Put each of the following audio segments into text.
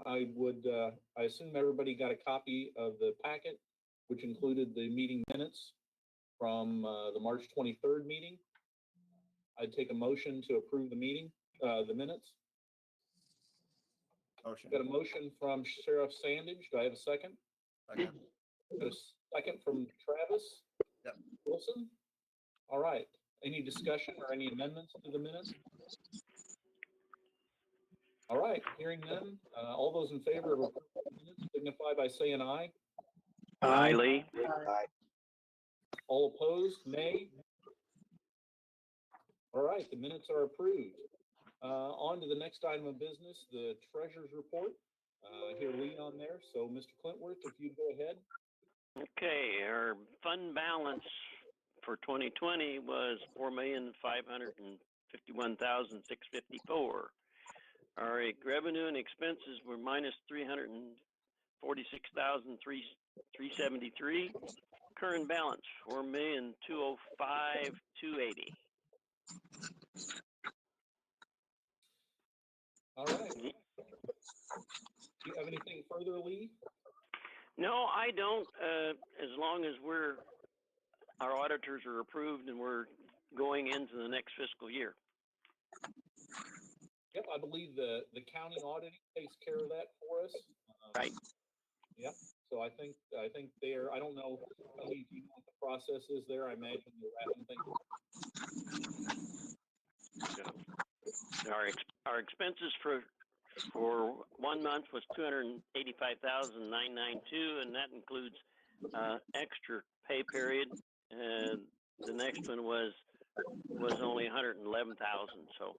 I assume everybody got a copy of the packet, which included the meeting minutes from the March 23rd meeting. I'd take a motion to approve the minutes. Motion. Got a motion from Sheriff Sandage. Do I have a second? Second. Got a second from Travis Yep. Wilson. All right. Any discussion or any amendments to the minutes? All right. Hearing none. All those in favor of approving the minutes signify by saying aye. Aye, Lee. Aye. All opposed, nay. All right, the minutes are approved. On to the next item of business, the treasurer's report. Hear Lee on there. So, Mr. Clintworth, if you'd go ahead. Okay, our fund balance for 2020 was $4,551,654. Our revenue and expenses were minus $346,373. Current balance $4,205,280. All right. Do you have anything further, Lee? No, I don't. As long as our auditors are approved and we're going into the next fiscal year. Yep, I believe the county auditing takes care of that for us. Right. Yep. So I think they're. I don't know how easy you know what the process is there. I imagine they're wrapping things. Our expenses for 1 month was $285,992, and that includes extra pay period. And the next one was only $111,000. So.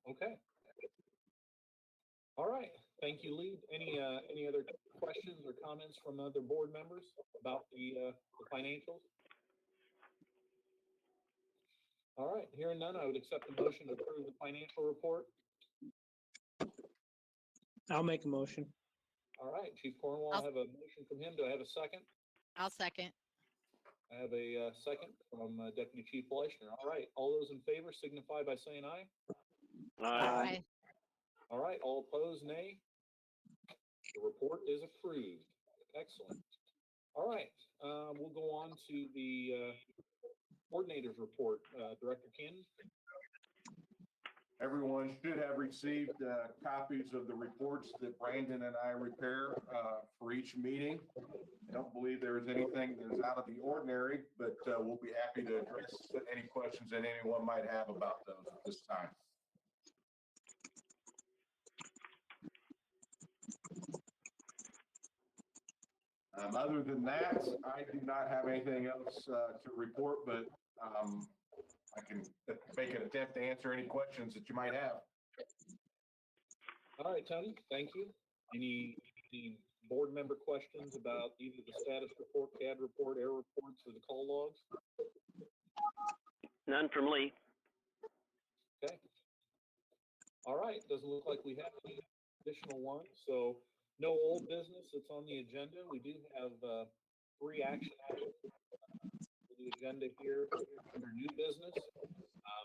Okay. All right. Thank you, Lee. Any other questions or comments from other board members about the financials? All right. Hearing none, I would accept the motion to approve the financial report. I'll make a motion. All right, Chief Cornwall, I have a motion from him. Do I have a second? I'll second. I have a second from Deputy Chief Fleischner. All right. All those in favor signify by saying aye. Aye. All right. All opposed, nay. The report is approved. Excellent. All right. We'll go on to the coordinator's report. Director Ken. Everyone should have received copies of the reports that Brandon and I prepare for each meeting. I don't believe there is anything that is out of the ordinary, but we'll be happy to address any questions that anyone might have about those at this time. Other than that, I do not have anything else to report, but I can make an attempt to answer any questions that you might have. All right, Tony, thank you. Any board member questions about either the status report, CAD report, error reports, or the call logs? None from Lee. Okay. All right, doesn't look like we have any additional ones, so no old business that's on the agenda. We do have 3 action items for the agenda here under new business.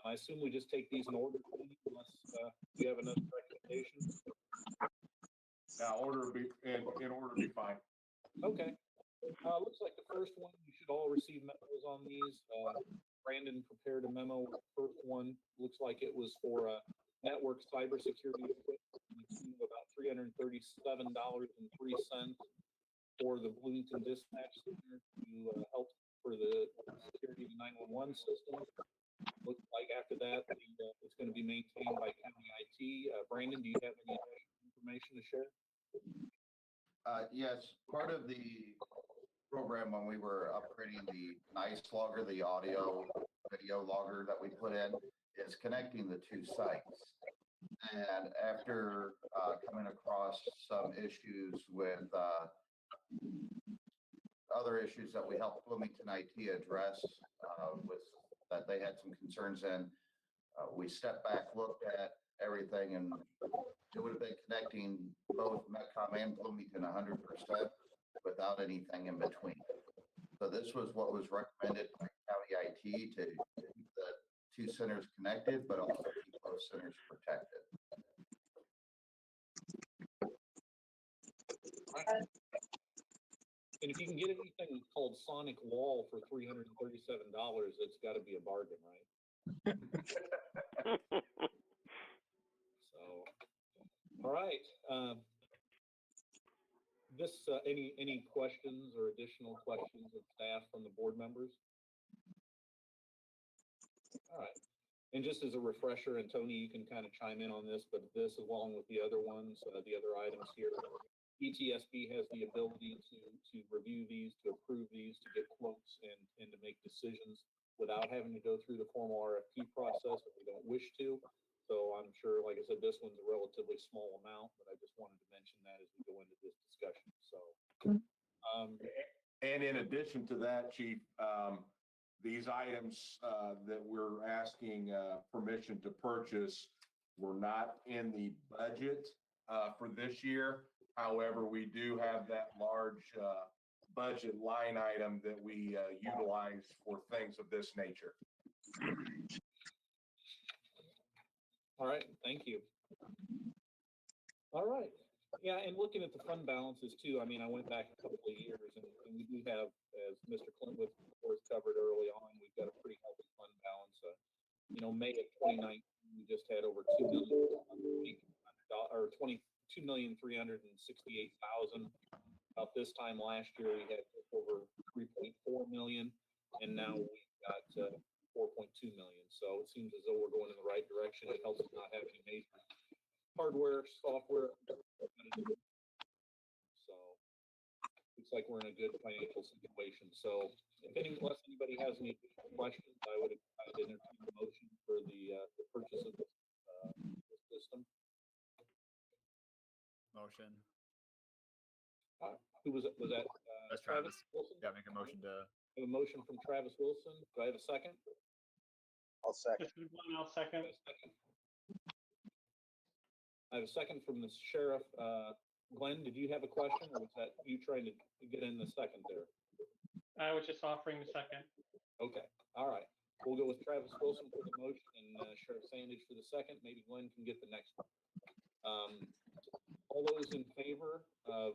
I assume we just take these in order, unless we have another recommendation. Order be in order be fine. Okay. Looks like the first one, you should all receive memos on these. Brandon prepared a memo. The first one looks like it was for network cybersecurity equipment, about $337.03 for the Bloomington Dispatch Center to help for the security of the 911 system. Looks like after that, it's going to be maintained by county IT. Brandon, do you have any information to share? Yes, part of the program when we were upgrading the NICE logger, the audio video logger that we put in, is connecting the 2 sites. And after coming across some issues with other issues that we helped Bloomington IT address with that they had some concerns in, we stepped back, looked at everything, and it would have been connecting both Metcom and Bloomington 100% without anything in between. So this was what was recommended by county IT to keep the 2 centers connected, but also keep both centers protected. And if you can get anything called Sonic Wall for $337, it's got to be a bargain, right? So, all right. Any questions or additional questions of staff from the board members? All right. And just as a refresher, and Tony, you can kind of chime in on this, but this, along with the other ones, the other items here, ETSB has the ability to review these, to approve these, to get quotes, and to make decisions without having to go through the formal RFP process if we don't wish to. So I'm sure, like I said, this one's a relatively small amount, but I just wanted to mention that as we go into this discussion. So, and in addition to that, Chief, these items that we're asking permission to purchase were not in the budget for this year. However, we do have that large budget line item that we utilize for things of this nature. all right, thank you. All right. Yeah, and looking at the fund balances too, I mean, I went back a couple of years and we do have, as Mr. Clintwood, of course, covered early on, we've got a pretty healthy fund balance. May of 2019, we just had over $2 million, or $22,368,000. About this time last year, we had over 3.4 million, and now we've got 4.2 million. So it seems as though we're going in the right direction. It helps us not have any major hardware, software. So looks like we're in a good financial situation. So unless anybody has any questions, I would entertain a motion for the purchase of this system. Motion. Who was it? Was that That's Travis. Wilson? Yeah, make a motion to. I have a motion from Travis Wilson. Do I have a second? I'll second. I'll second. I have a second from the sheriff. Glenn, did you have a question, or was that you trying to get in the second there? I was just offering the second. Okay, all right. We'll go with Travis Wilson for the motion and Sheriff Sandage for the second. Maybe Glenn can get the next one. All those in favor of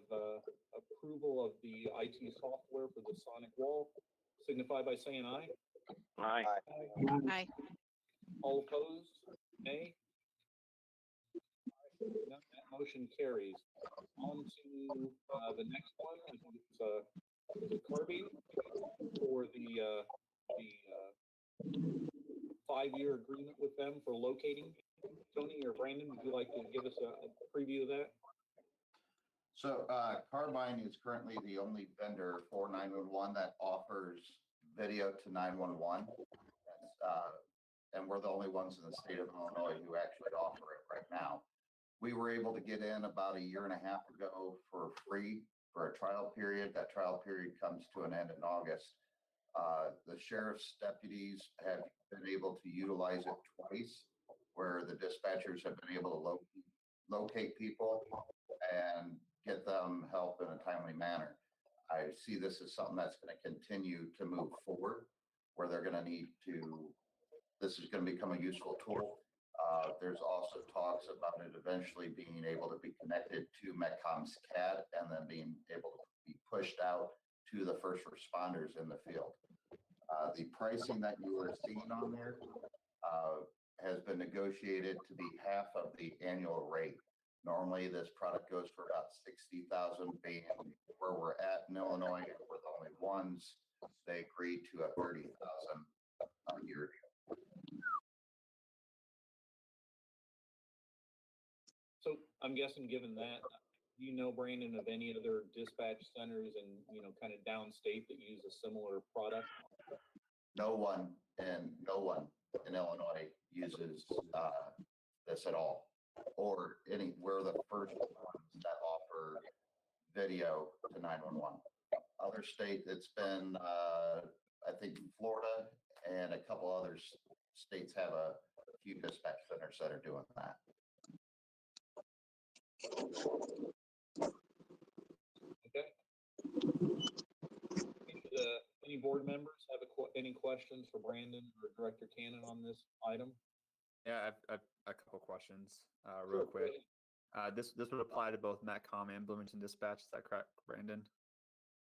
approval of the IT software for the Sonic Wall signify by saying aye. Aye. Aye. All opposed, nay. That motion carries. On to the next one. Is it Kirby for the 5-year agreement with them for locating? Tony or Brandon, would you like to give us a preview of that? So Carbine is currently the only vendor for 911 that offers video to 911. And we're the only ones in the state of Illinois who actually offer it right now. We were able to get in about a year and a half ago for free for a trial period. That trial period comes to an end in August. The sheriff's deputies have been able to utilize it twice, where the dispatchers have been able to locate people and get them help in a timely manner. I see this as something that's going to continue to move forward, where they're going to need to, this is going to become a useful tool. There's also talks about it eventually being able to be connected to Metcom's CAD and then being able to be pushed out to the first responders in the field. The pricing that you are seeing on there has been negotiated to be half of the annual rate. Normally, this product goes for about $60,000, being where we're at in Illinois, we're the only ones. They agreed to a $30,000 a year deal. So I'm guessing, given that, do you know, Brandon, of any other dispatch centers and, kind of downstate that use a similar product? No one in Illinois uses this at all, or we're the first ones that offer video to 911. Other states, it's been, I think Florida and a couple other states have a few dispatch centers that are doing that. Okay. Any board members have any questions for Brandon or Director Cannon on this item? Yeah, I've a couple questions real quick. This would apply to both Metcom and Bloomington Dispatch. Is that correct, Brandon?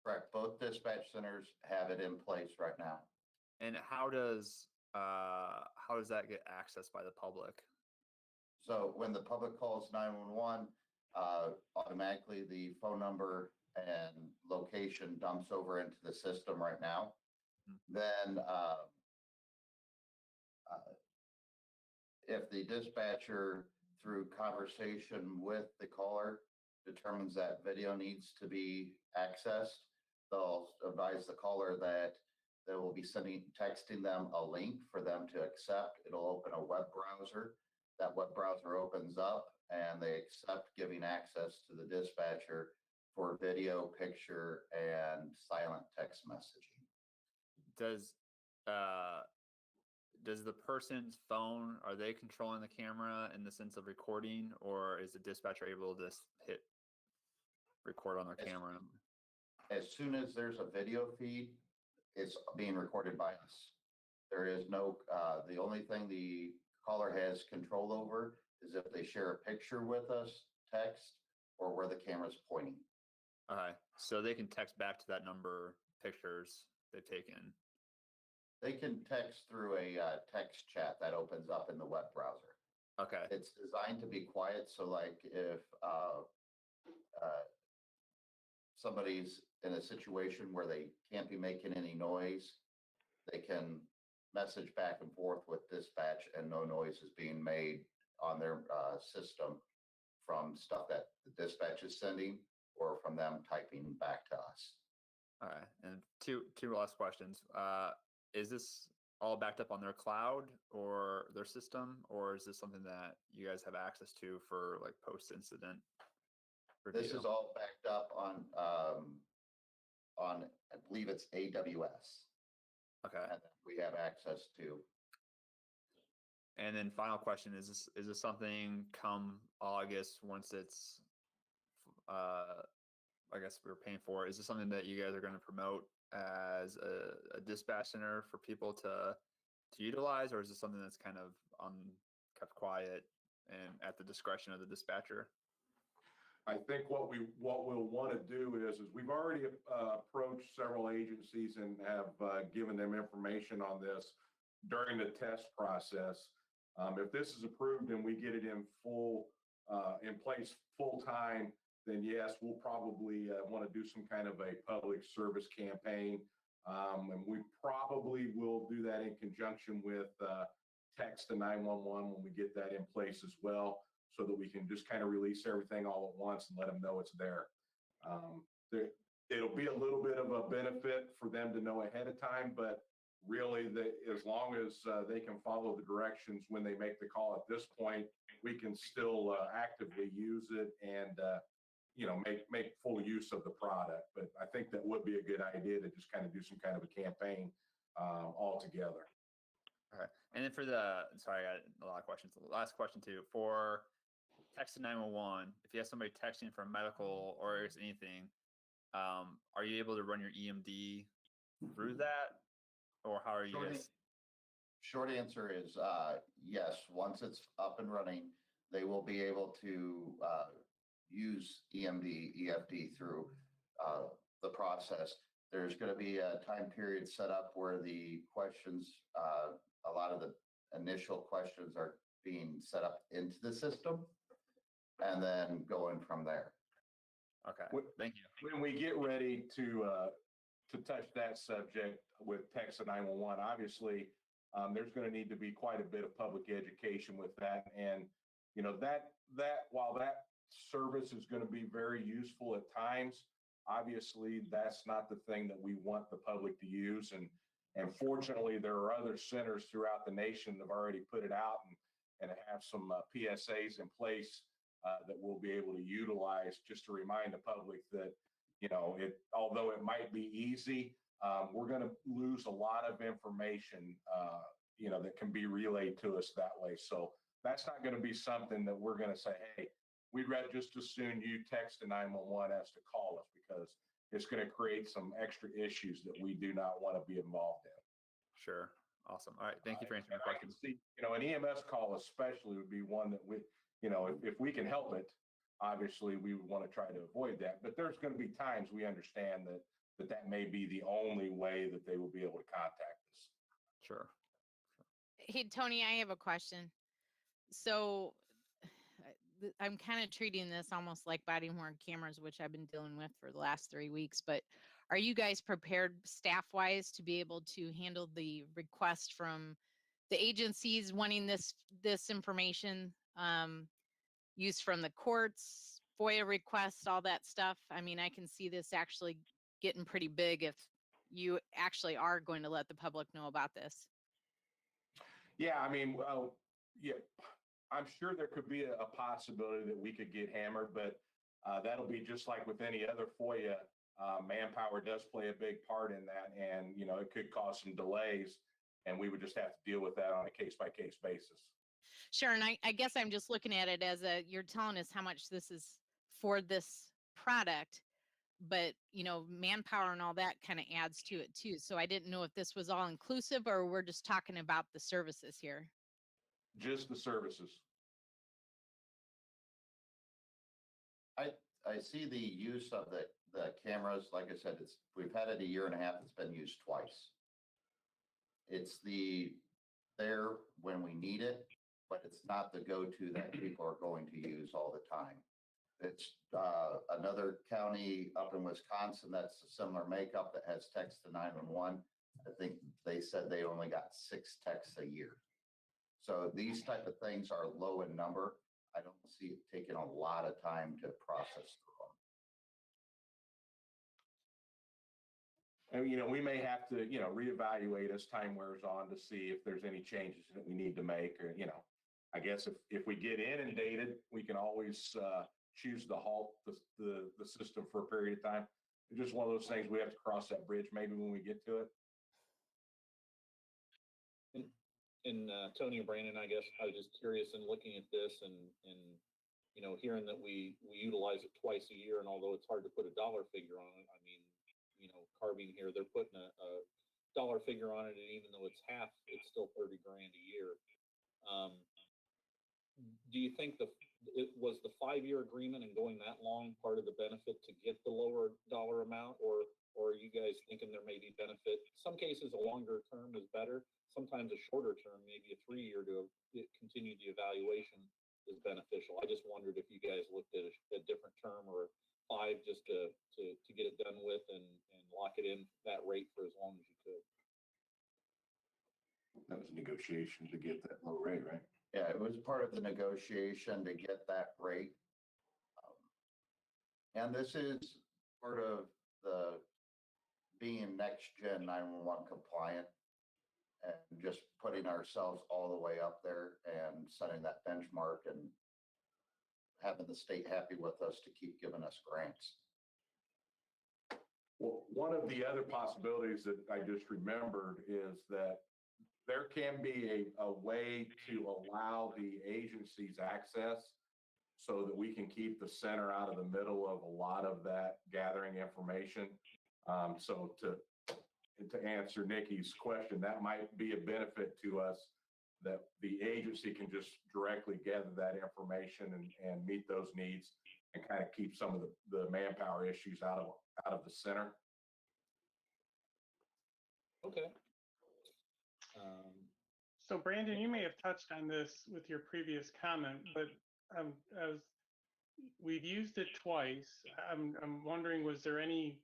Correct. Both dispatch centers have it in place right now. And how does that get accessed by the public? So when the public calls 911, automatically the phone number and location dumps over into the system right now. Then if the dispatcher, through conversation with the caller, determines that video needs to be accessed, they'll advise the caller that they will be texting them a link for them to accept. It'll open a web browser. That web browser opens up and they accept giving access to the dispatcher for video, picture, and silent text messaging. Does the person's phone, are they controlling the camera in the sense of recording, or is the dispatcher able to just hit record on their camera? As soon as there's a video feed, it's being recorded by us. There is no, the only thing the caller has control over is if they share a picture with us, text, or where the camera's pointing. Okay, so they can text back to that number pictures they've taken. They can text through a text chat that opens up in the web browser. Okay. It's designed to be quiet. So like if somebody's in a situation where they can't be making any noise, they can message back and forth with dispatch and no noise is being made on their system from stuff that the dispatch is sending or from them typing back to us. All right. And two last questions. Is this all backed up on their cloud or their system, or is this something that you guys have access to for like post-incident review? This is all backed up on I believe it's AWS. Okay. And we have access to. And then final question, is this something come August, once it's I guess we're paying for it, is this something that you guys are going to promote as a dispatch center for people to utilize, or is this something that's kind of kept quiet and at the discretion of the dispatcher? I think what we'll want to do is we've already approached several agencies and have given them information on this during the test process. If this is approved and we get it in place full time, then yes, we'll probably want to do some kind of a public service campaign. And we probably will do that in conjunction with text to 911 when we get that in place as well, so that we can just kind of release everything all at once and let them know it's there. It'll be a little bit of a benefit for them to know ahead of time, but really as long as they can follow the directions when they make the call at this point, we can still actively use it and make full use of the product. But I think that would be a good idea to just kind of do some kind of a campaign all together. All right. And then sorry, I got a lot of questions. The last question too, for text to 911, if you have somebody texting for medical or anything, are you able to run your EMD through that, or how are you guys? Short answer is yes. Once it's up and running, they will be able to use EMD, EFD through the process. There's going to be a time period set up where the questions, a lot of the initial questions are being set up into the system and then going from there. Okay, thank you. When we get ready to touch that subject with text to 911, obviously there's going to need to be quite a bit of public education with that. And, that while that service is going to be very useful at times, obviously that's not the thing that we want the public to use. And fortunately, there are other centers throughout the nation that have already put it out and have some PSAs in place that we'll be able to utilize, just to remind the public that, although it might be easy, we're going to lose a lot of information, that can be relayed to us that way. So that's not going to be something that we're going to say, hey, we'd rather just as soon you text to 911 as to call us, because it's going to create some extra issues that we do not want to be involved in. Sure. Awesome. All right. Thank you for answering my I can questions. see, an EMS call especially would be one that we, if we can help it, obviously we would want to try to avoid that, but there's going to be times we understand that may be the only way that they will be able to contact us. Sure. Hey, Tony, I have a question. So I'm kind of treating this almost like body worn cameras, which I've been dealing with for the last 3 weeks, but are you guys prepared staff wise to be able to handle the request from the agencies wanting this information, used from the courts, FOIA requests, all that stuff? I mean, I can see this actually getting pretty big if you actually are going to let the public know about this. Yeah, I mean, well, yeah, I'm sure there could be a possibility that we could get hammered, but that'll be just like with any other FOIA. Manpower does play a big part in that, and it could cause some delays, and we would just have to deal with that on a case-by-case basis. Sure. And I guess I'm just looking at it as you're telling us how much this is for this product, but manpower and all that kind of adds to it too. So I didn't know if this was all inclusive or we're just talking about the services here. Just the services. I see the use of the cameras. Like I said, we've had it a year and a half. It's been used twice. It's there when we need it, but it's not the go-to that people are going to use all the time. It's another county up in Wisconsin that's a similar makeup that has text to 911. I think they said they only got 6 texts a year. So these type of things are low in number. I don't see it taking a lot of time to process through them. And we may have to reevaluate as time wears on to see if there's any changes that we need to make, or I guess if we get inundated, we can always choose to halt the system for a period of time. It's just one of those things, we have to cross that bridge maybe when we get to it. And Tony and Brandon, I guess I was just curious in looking at this and hearing that we utilize it twice a year, and although it's hard to put a dollar figure on it, I mean, Carbine here, they're putting a dollar figure on it, and even though it's half, it's still $30,000 a year. Do you think it was the 5-year agreement and going that long part of the benefit to get the lower dollar amount, or are you guys thinking there may be benefit? Some cases a longer term is better. Sometimes a shorter term, maybe a 3-year to continue the evaluation is beneficial. I just wondered if you guys looked at a different term or 5 just to get it done with and lock it in that rate for as long as you could. That was a negotiation to get that low rate, right? Yeah, it was part of the negotiation to get that rate. And this is part of the being next gen 911 compliant and just putting ourselves all the way up there and setting that benchmark and having the state happy with us to keep giving us grants. Well, one of the other possibilities that I just remembered is that there can be a way to allow the agencies access so that we can keep the center out of the middle of a lot of that gathering information. So to answer Nikki's question, that might be a benefit to us, that the agency can just directly gather that information and meet those needs and kind of keep some of the manpower issues out of the center. Okay. So Brandon, you may have touched on this with your previous comment, but as we've used it twice, I'm wondering, was there any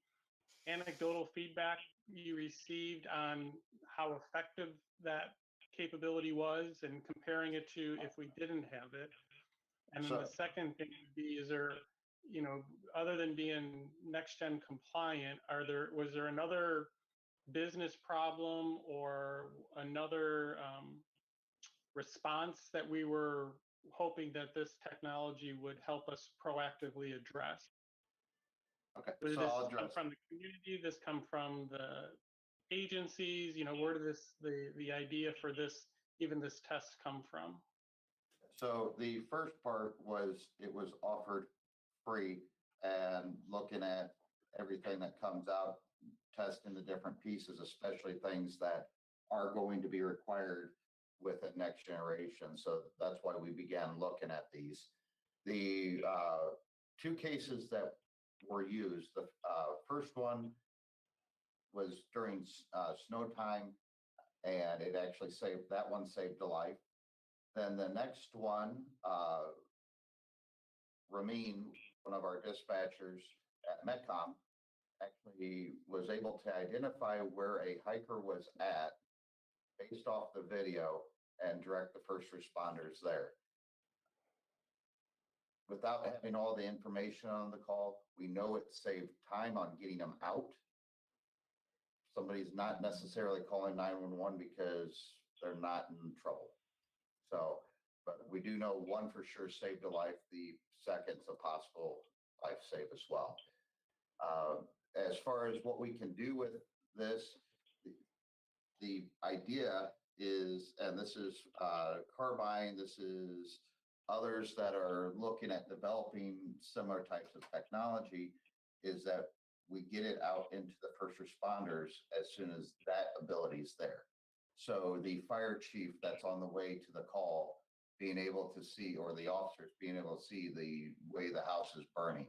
anecdotal feedback you received on how effective that capability was, and comparing it to if we didn't have it? And then the second thing would be, is there, other than being next gen compliant, was there another business problem or another response that we were hoping that this technology would help us proactively address? Okay, Did so this I'll come address. from the community? This come from the agencies? Where did the idea for even this test come from? So the first part was, it was offered free, and looking at everything that comes out, testing the different pieces, especially things that are going to be required with the next generation. So that's why we began looking at these. The two cases that were used. The first one was during snow time, and it actually saved, that one saved a life. Then the next one, Ramin, one of our dispatchers at McCom, actually was able to identify where a hiker was at based off the video and direct the first responders there. Without having all the information on the call, we know it saved time on getting them out. Somebody's not necessarily calling 911 because they're not in trouble. So, but we do know one for sure saved a life. The second's a possible life save as well. As far as what we can do with this, the idea is, and this is Carbine, this is others that are looking at developing similar types of technology, is that we get it out into the first responders as soon as that ability is there. So the fire chief that's on the way to the call, being able to see, or the officers being able to see the way the house is burning,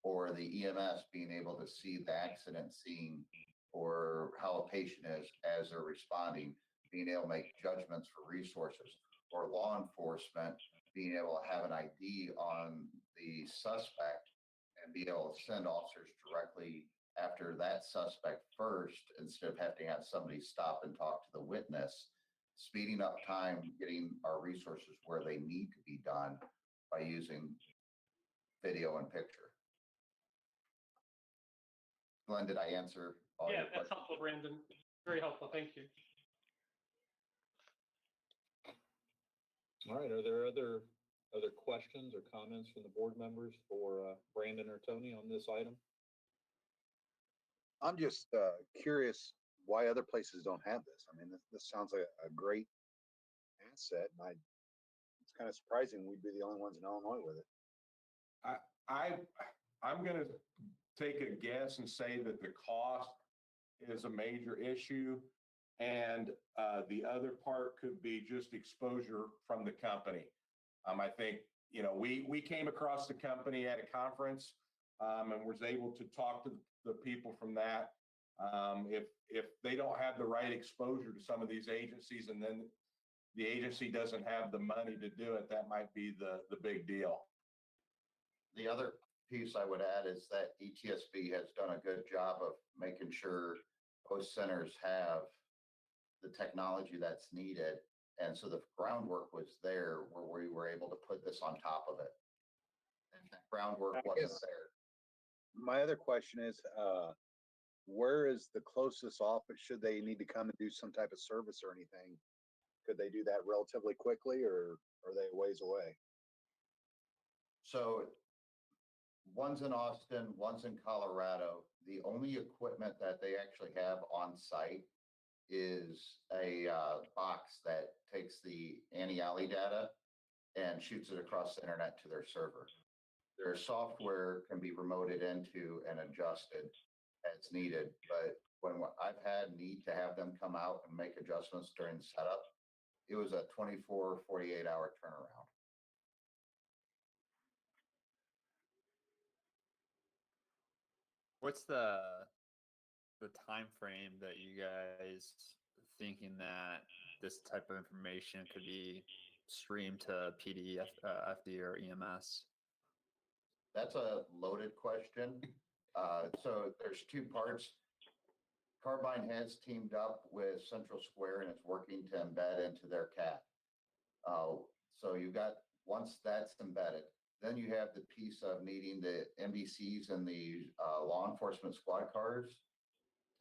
or the EMS being able to see the accident scene or how a patient is as they're responding, being able to make judgments for resources, or law enforcement being able to have an ID on the suspect and be able to send officers directly after that suspect first, instead of having to have somebody stop and talk to the witness, speeding up time, getting our resources where they need to be done by using video and picture. Glenn, did I answer all your Yeah, that's questions? helpful, Brandon. Very helpful. Thank you. All right, are there other questions or comments from the board members for Brandon or Tony on this item? I'm just curious why other places don't have this. I mean, this sounds like a great asset, and it's kind of surprising we'd be the only ones in Illinois with it. I'm going to take a guess and say that the cost is a major issue. And the other part could be just exposure from the company. I think, you know, we came across the company at a conference and was able to talk to the people from that. If they don't have the right exposure to some of these agencies, and then the agency doesn't have the money to do it, that might be the big deal. The other piece I would add is that ETSB has done a good job of making sure post centers have the technology that's needed. And so the groundwork was there where we were able to put this on top of it. And that groundwork wasn't there. My other question is, where is the closest office? Should they need to come and do some type of service or anything? Could they do that relatively quickly, or are they a ways away? So one's in Austin, one's in Colorado. The only equipment that they actually have on site is a box that takes the anti-alley data and shoots it across the internet to their server. Their software can be remoted into and adjusted as needed, but when I've had need to have them come out and make adjustments during setup, it was a 24, 48-hour turnaround. What's the time frame that you guys thinking that this type of information could be streamed to PD, FD, or EMS? That's a loaded question. So there's two parts. Carbine has teamed up with Central Square and it's working to embed into their CAT. So you got, once that's embedded, then you have the piece of needing the MDCs and the law enforcement squad cars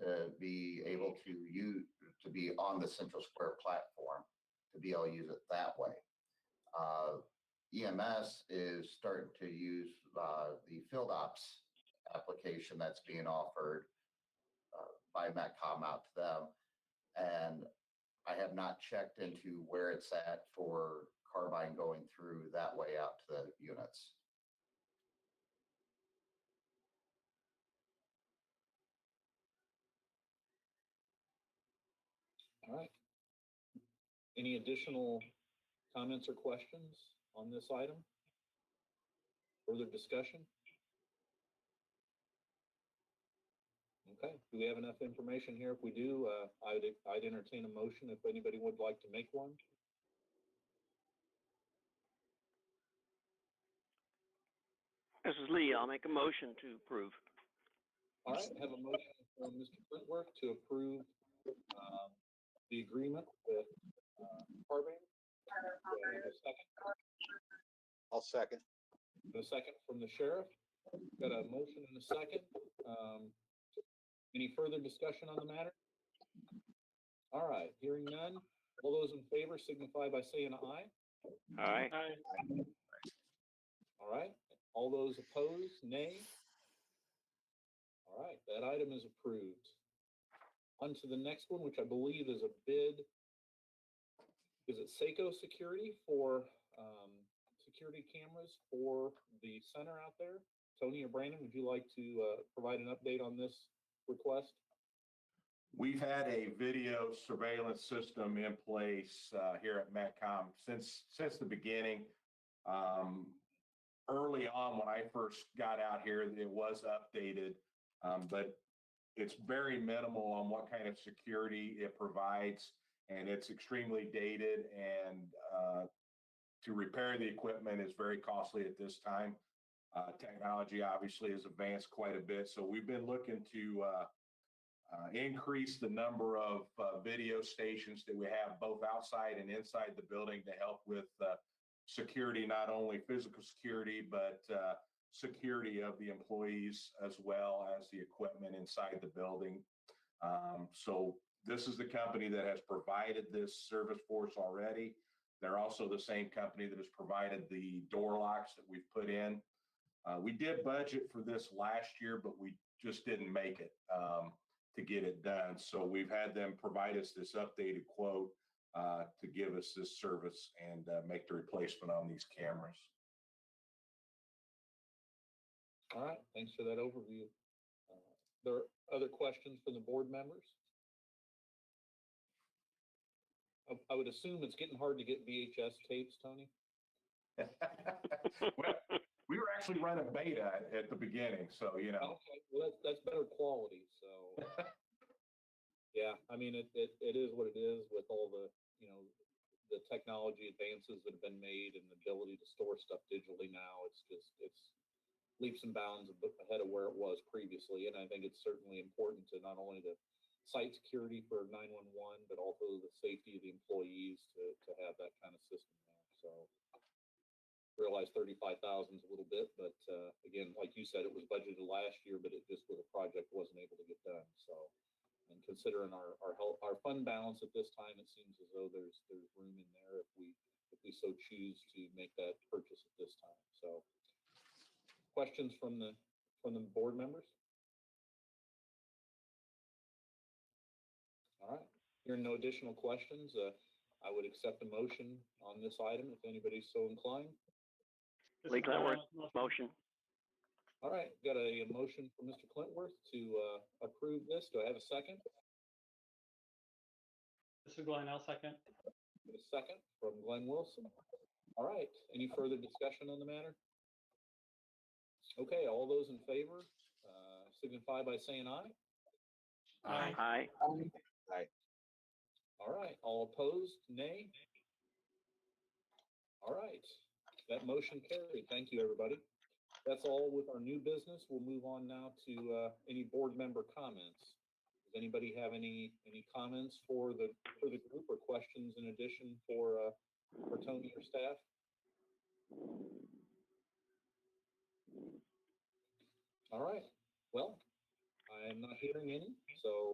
to be able to use, to be on the Central Square platform, to be able to use it that way. EMS is starting to use the Field Ops application that's being offered by MetCom out to them. And I have not checked into where it's at for Carbine going through that way out to the units. All right. Any additional comments or questions on this item? Further discussion? Okay, do we have enough information here? If we do, I'd entertain a motion if anybody would like to make one. This is Lee. I'll make a motion to approve. All right, have a motion from Mr. Clintworth to approve the agreement with Carbine. Do I have a second? I'll second. A second from the sheriff. Got a motion and a second. Any further discussion on the matter? All right, hearing none. All those in favor signify by saying aye. Aye. All right. All those opposed, nay. All right, that item is approved. On to the next one, which I believe is a bid. Is it Seiko Security for security cameras for the center out there? Tony or Brandon, would you like to provide an update on this request? We've had a video surveillance system in place here at Metcom since the beginning. Early on, when I first got out here, it was updated, but it's very minimal on what kind of security it provides, and it's extremely dated, and to repair the equipment is very costly at this time. Technology obviously has advanced quite a bit, so we've been looking to increase the number of video stations that we have both outside and inside the building to help with security, not only physical security, but security of the employees as well as the equipment inside the building. So this is the company that has provided this service for us already. They're also the same company that has provided the door locks that we've put in. We did budget for this last year, but we just didn't make it to get it done. So we've had them provide us this updated quote to give us this service and make the replacement on these cameras. All right, thanks for that overview. There are other questions from the board members? I would assume it's getting hard to get VHS tapes, Tony? Well, we were actually running beta at the beginning, so, you know. Okay, well, that's better quality, so. Yeah, I mean, it is what it is with all the, you know, the technology advances that have been made and the ability to store stuff digitally now. It's leaps and bounds ahead of where it was previously. And I think it's certainly important to not only the site security for 911, but also the safety of the employees to have that kind of system now. So realize 35,000 is a little bit, but again, like you said, it was budgeted last year, but it just with a project wasn't able to get done. So, and considering our fund balance at this time, it seems as though there's room in there if we so choose to make that purchase at this time. So, questions from the board members? All right. Hearing no additional questions, I would accept a motion on this item if anybody's so inclined. Lee Clintworth, motion. All right, got a motion from Mr. Clintworth to approve this. Do I have a second? This is Glenn, I'll second. A second from Glenn Wilson. All right, any further discussion on the matter? Okay, all those in favor signify by saying aye. Aye. Aye. Aye. All right, all opposed, nay. All right, that motion carried. Thank you, everybody. That's all with our new business. We'll move on now to any board member comments. Does anybody have any comments for the group or questions in addition for Tony or staff? All right. Well, I am not hearing any. So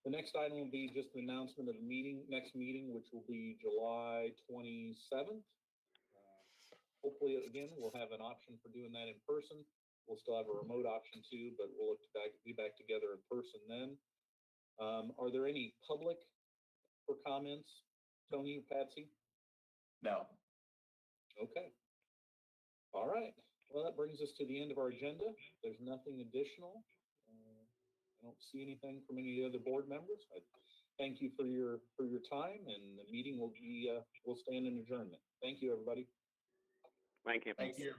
the next item will be just an announcement of the next meeting, which will be July 27th. Hopefully, again, we'll have an option for doing that in person. We'll still have a remote option too, but we'll look to be back together in person then. Are there any public for comments, Tony or Patsy? No. Okay. All right. Well, that brings us to the end of our agenda. There's nothing additional. I don't see anything from any other board members. I thank you for your time, and the meeting will stand in adjournment. Thank you, everybody. Thank you. Thank you.